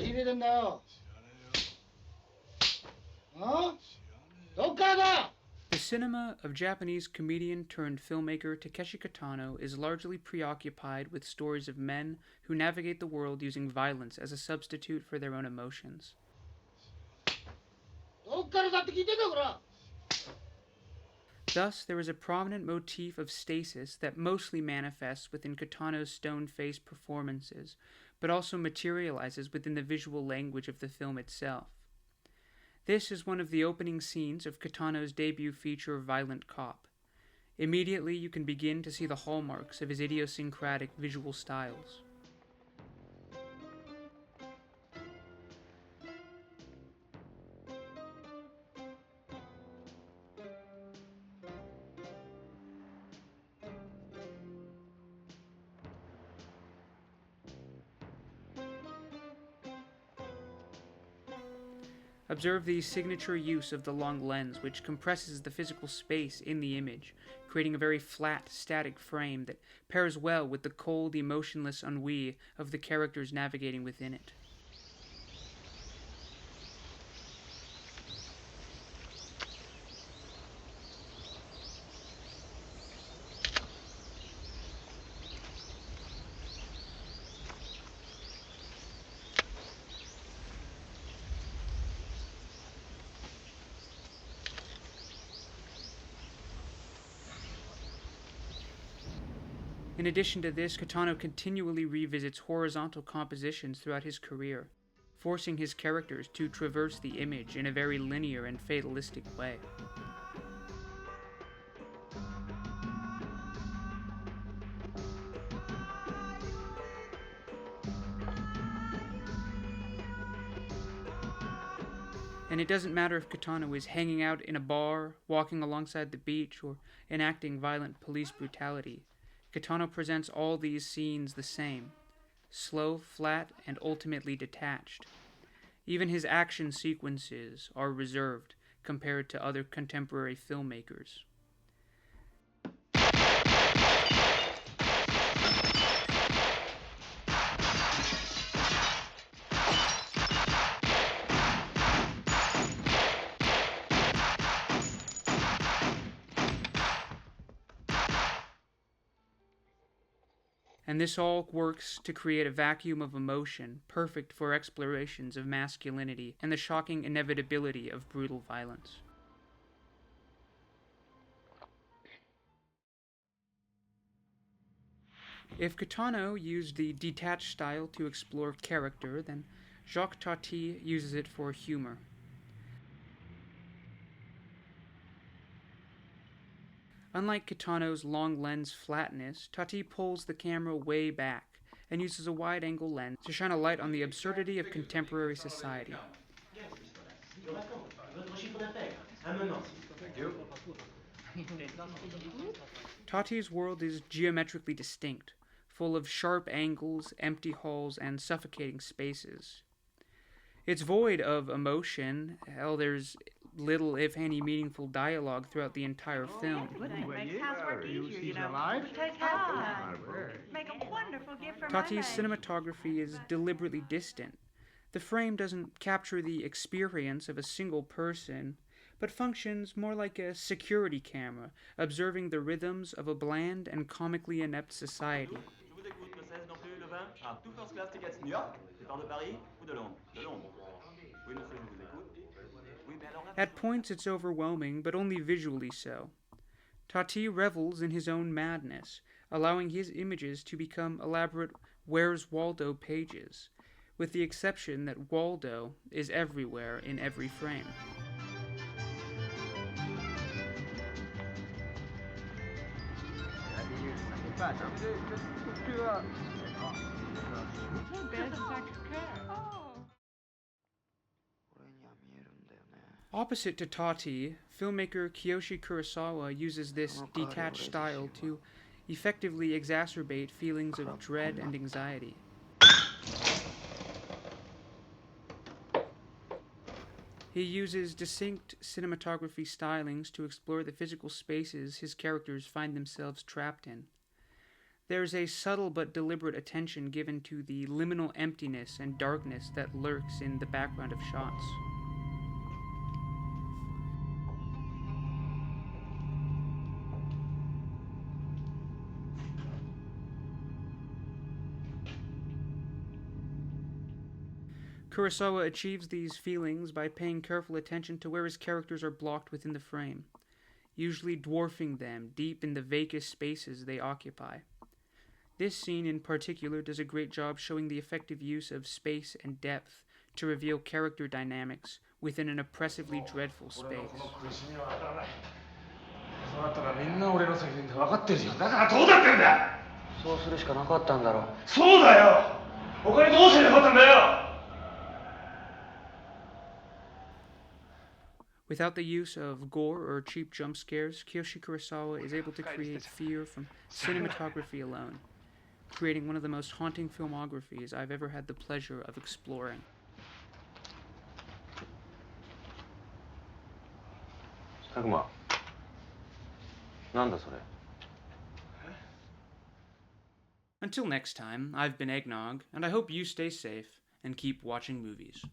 入れてんだよ。どっからだ? The cinema of Japanese comedian turned filmmaker Takeshi Kitano is largely preoccupied with stories of men who navigate the world using violence as a substitute for their own emotions. どっからだって聞いてんだよ、こら。 Thus, there is a prominent motif of stasis that mostly manifests within Kitano's stone-faced performances, but also materializes within the visual language of the film itself. This is one of the opening scenes of Kitano's debut feature Violent Cop. Immediately, you can begin to see the hallmarks of his idiosyncratic visual styles. Observe the signature use of the long lens, which compresses the physical space in the image, creating a very flat, static frame that pairs well with the cold, emotionless ennui of the characters navigating within it. In addition to this, Kitano continually revisits horizontal compositions throughout his career, forcing his characters to traverse the image in a very linear and fatalistic way. And it doesn't matter if Kitano is hanging out in a bar, walking alongside the beach, or enacting violent police brutality. Kitano presents all these scenes the same: slow, flat, and ultimately detached. Even his action sequences are reserved compared to other contemporary filmmakers. And this all works to create a vacuum of emotion, perfect for explorations of masculinity and the shocking inevitability of brutal violence. If Kitano used the detached style to explore character, then Jacques Tati uses it for humor. Unlike Kitano's long lens flatness, Tati pulls the camera way back and uses a wide-angle lens to shine a light on the absurdity of contemporary society. Tati's world is geometrically distinct, full of sharp angles, empty halls, and suffocating spaces. It's void of emotion. Hell, there's little, if any, meaningful dialogue throughout the entire film. Tati's cinematography is deliberately distant. The frame doesn't capture the experience of a single person, but functions more like a security camera, observing the rhythms of a bland and comically inept society. At points it's overwhelming, but only visually so. Tati revels in his own madness, allowing his images to become elaborate Where's Waldo pages, with the exception that Waldo is everywhere in every frame. Opposite to Tati, filmmaker Kiyoshi Kurosawa uses this detached style to effectively exacerbate feelings of dread and anxiety. He uses distinct cinematography stylings to explore the physical spaces his characters find themselves trapped in. There's a subtle but deliberate attention given to the liminal emptiness and darkness that lurks in the background of shots. Kurosawa achieves these feelings by paying careful attention to where his characters are blocked within the frame, usually dwarfing them deep in the vacuous spaces they occupy. This scene in particular does a great job showing the effective use of space and depth to reveal character dynamics within an oppressively dreadful space. そうなったらみんな俺の責任って分かってるよ。だからどうだってんだ。そうするしかなかったんだろう。そうだよ。他にどうすればよかったんだよ。Without the use of gore or cheap jump scares, Kiyoshi Kurosawa is able to create fear from cinematography alone, creating one of the most haunting filmographies I've ever had the pleasure of exploring. Until next time, I've been Eggnog, and I hope you stay safe and keep watching movies.